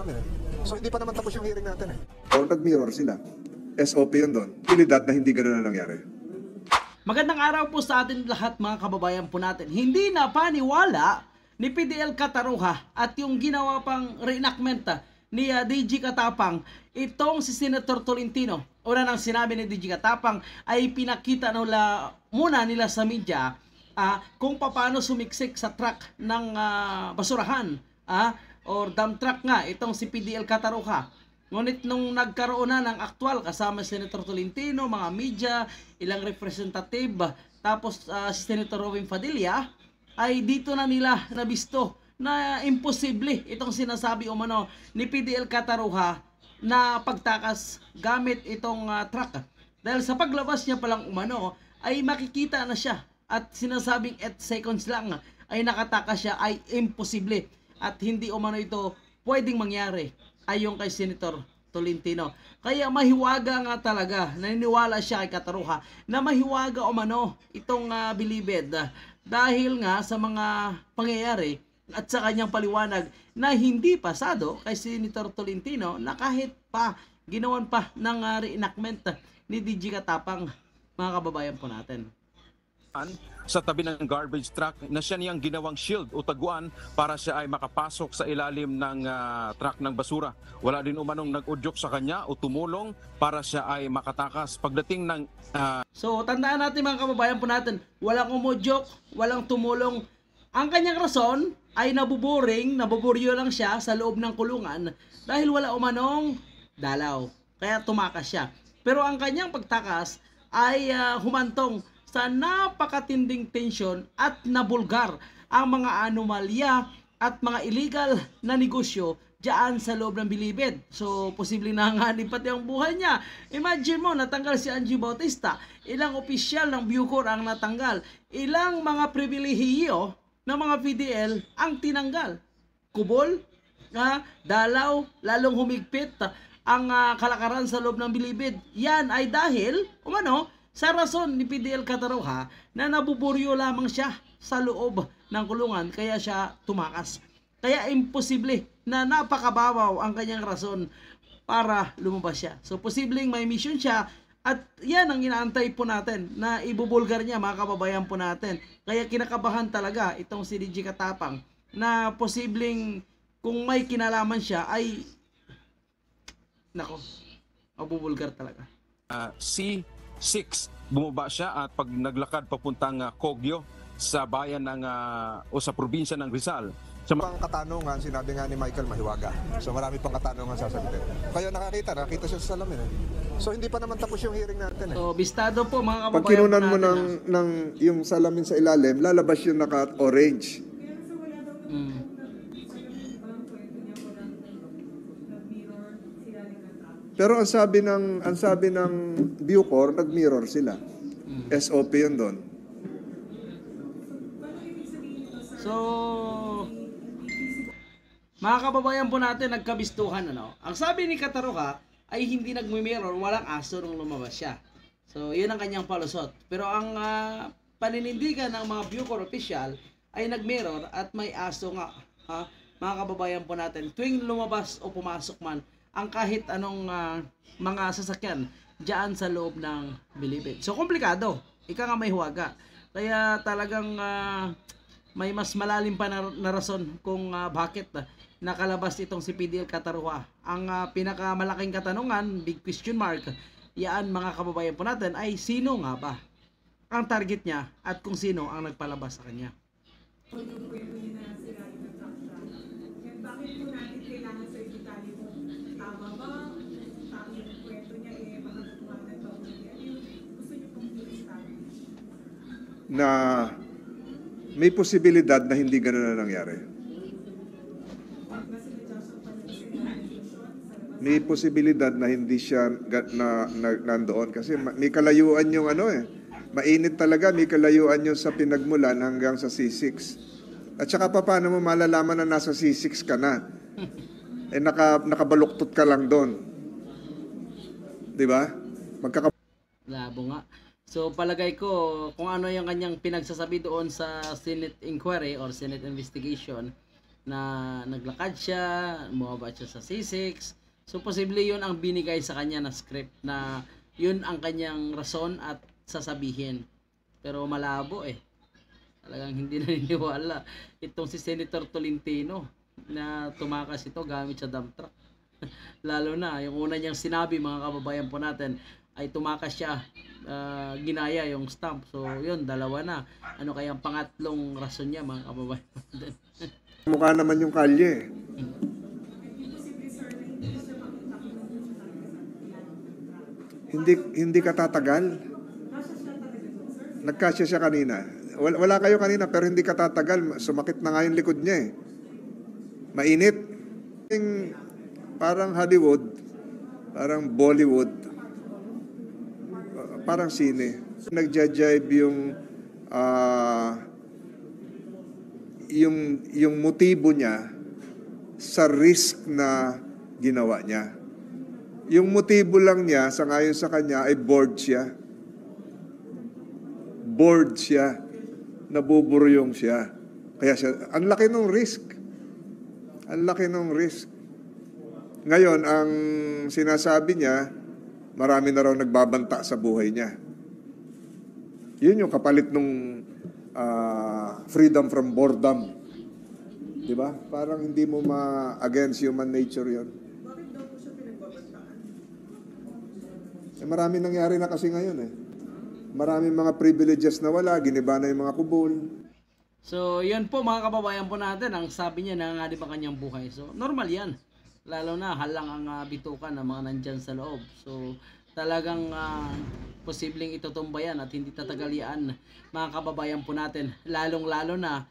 salamin eh. So hindi pa naman tapos yung hearing natin eh. O nag-mirror sila. SOP yun doon. Pilidad na hindi gano'n na nangyari. Magandang araw po sa atin lahat mga kababayan po natin. Hindi na paniwala ni PDL Cataruha at yung ginawa pang reenactment ni DG Katapang itong si Senator Tolentino. Una nang sinabi ni DG Katapang ay pinakita muna nila sa media kung paano sumiksik sa truck ng basurahan or dump truck nga itong si PDL Cataruha. Ngunit nung nagkaroon na ng aktwal kasama si Senator Tolentino, mga media, ilang representative, tapos si Senator Robin Padilla, ay dito na nila nabisto na imposible itong sinasabi umano ni PDL Cataruha na pagtakas gamit itong truck. Dahil sa paglabas niya palang umano ay makikita na siya at sinasabing 8 seconds lang ay nakatakas siya ay imposible at hindi umano ito pwedeng mangyari ayon kay Senator Tolentino. Kaya mahiwaga nga talaga, naniniwala siya kay Cataruha na mahiwaga umano itong bilibid dahil nga sa mga pangyayari at sa kanyang paliwanag na hindi pasado kay Senator Tolentino na kahit pa ginawan pa ng reenactment ni DG Katapang, mga kababayan po natin. Sa tabi ng garbage truck na siya niyang ginawang shield o taguan para siya ay makapasok sa ilalim ng truck ng basura. Wala din umanong nag-udyok sa kanya o tumulong para siya ay makatakas. Pagdating ng... So tandaan natin mga kababayan po natin, walang umudyok, walang tumulong. Ang kanyang rason ay nabuburyo lang siya sa loob ng kulungan dahil wala umanong dalaw. Kaya tumakas siya. Pero ang kanyang pagtakas ay humantong sa napakatinding tensyon at nabulgar ang mga anomalya at mga illegal na negosyo diyan sa loob ng bilibid. So, posibleng nanganganib pati ang buhay niya. Imagine mo, natanggal si Angie Bautista. Ilang opisyal ng Bucor ang natanggal. Ilang mga pribilehiyo ng mga PDL ang tinanggal. Kubol, dalaw, lalong humigpit ang kalakaran sa loob ng bilibid. Yan ay dahil, sa rason ni PDL Cataruha na nabuburyo lamang siya sa loob ng kulungan kaya siya tumakas. Kaya imposible na napakababaw ang kanyang rason para lumabas siya. So posibleng may mission siya at yan ang inaantay po natin na ibubulgar niya mga kababayan po natin. Kaya kinakabahan talaga itong si DG Katapang na posibleng kung may kinalaman siya ay mabubulgar talaga. C6 bumaba siya at pag naglakad papuntang Kogyo sa bayan ng o sa probinsya ng Rizal. Pang katanungan, sinabi nga ni Michael mahiwaga. So marami pang katanungan sasagutin. Kaya nakita siya sa salamin eh. So hindi pa naman tapos yung hearing natin eh. So bistado po mga kababayan Pag kinunan mo natin, ng yung salamin sa ilalim, lalabas yung naka-orange. Pero ang sabi ng Bucor, nag-mirror sila. SOP yun doon. So, mga kababayan po natin, nagkabistuhan Ang sabi ni Cataruha ay hindi nagmi-mirror, walang aso nung lumabas siya. So, yun ang kanyang palusot. Pero ang paninindigan ng mga Bucor official ay nag-mirror at may aso nga. Mga kababayan po natin, tuwing lumabas o pumasok man ang kahit anong mga sasakyan diyan sa loob ng bilibid. So, komplikado. Ika nga may huwaga. Kaya talagang may mas malalim pa na rason kung bakit nakalabas itong si PDL Cataruha. Ang pinakamalaking katanungan, big question mark, yan mga kababayan po natin ay sino nga ba ang target niya at kung sino ang nagpalabas sa kanya. Na may posibilidad na hindi gano'n na nangyari. May posibilidad na hindi siya nandoon kasi may kalayuan yung mainit talaga, may kalayuan yung sa pinagmulan hanggang sa C6. At saka paano mo malalaman na nasa C6 ka na? Nakabaluktot ka lang doon. Di ba? Labo nga. So palagay ko kung ano yung kanyang pinagsasabi doon sa Senate inquiry or Senate investigation na naglakad siya, bumaba siya sa C6. So posible yun ang binigay sa kanya na script na yun ang kanyang rason at sasabihin. Pero malabo eh. Talagang hindi naniniwala itong si Senator Tolentino na tumakas ito gamit sa dump truck. Lalo na yung una niyang sinabi, mga kababayan po natin, ay tumakas siya, ginaya yung stamp. So yun, dalawa na. Ano kayang pangatlong rason niya, mga kababayan po natin? Mukha naman yung kalye. Hindi katatagal. Nagkasya siya kanina. Wala kayo kanina pero hindi katatagal. Sumakit na nga yung likod niya eh. Mainit. Parang Hollywood, parang Bollywood, parang sine. Nagja-jibe yung motibo niya sa risk na ginawa niya. Yung motibo lang niya, sangayon sa kanya, ay bored siya. Bored siya. Nabuburyong siya. Kaya siya, ang laki ng risk. Ang laki ng risk. Ngayon, ang sinasabi niya, marami na raw nagbabanta sa buhay niya. Yun yung kapalit nung freedom from boredom. Di ba? Parang hindi mo against human nature yun. Bakit daw po siya pinagbabantaan? Marami nangyari na kasi ngayon eh. Maraming mga privileges na wala, giniba na yung mga kubol. So, yun po mga kababayan po natin, ang sabi niya na nga di ba kanyang buhay. So, normal yan. Lalo na halang ang bitukan ng mga nandyan sa loob. So, talagang posibleng itutumbayan at hindi tatagalian mga kababayan po natin. Lalong-lalo na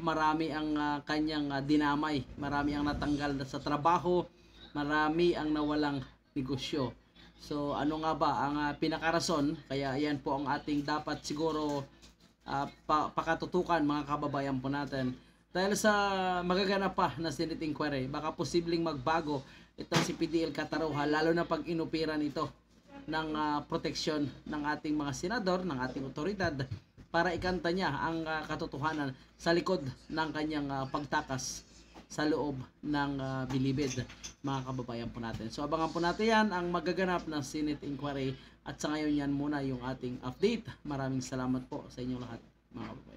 marami ang kanyang dinamay. Marami ang natanggal sa trabaho. Marami ang nawalang negosyo. So, ano nga ba ang pinakarason? Kaya yan po ang ating dapat siguro pakatutukan mga kababayan po natin. Dahil sa magaganap pa na Senate inquiry, baka posibleng magbago itong si PDL Cataruha, lalo na pag inupiran ito ng proteksyon ng ating mga senador, ng ating otoridad, para ikanta niya ang katotohanan sa likod ng kanyang pagtakas sa loob ng bilibid, mga kababayan po natin. So abangan po natin yan, ang magaganap na Senate inquiry, at sa ngayon yan muna yung ating update. Maraming salamat po sa inyong lahat, mga kababayan.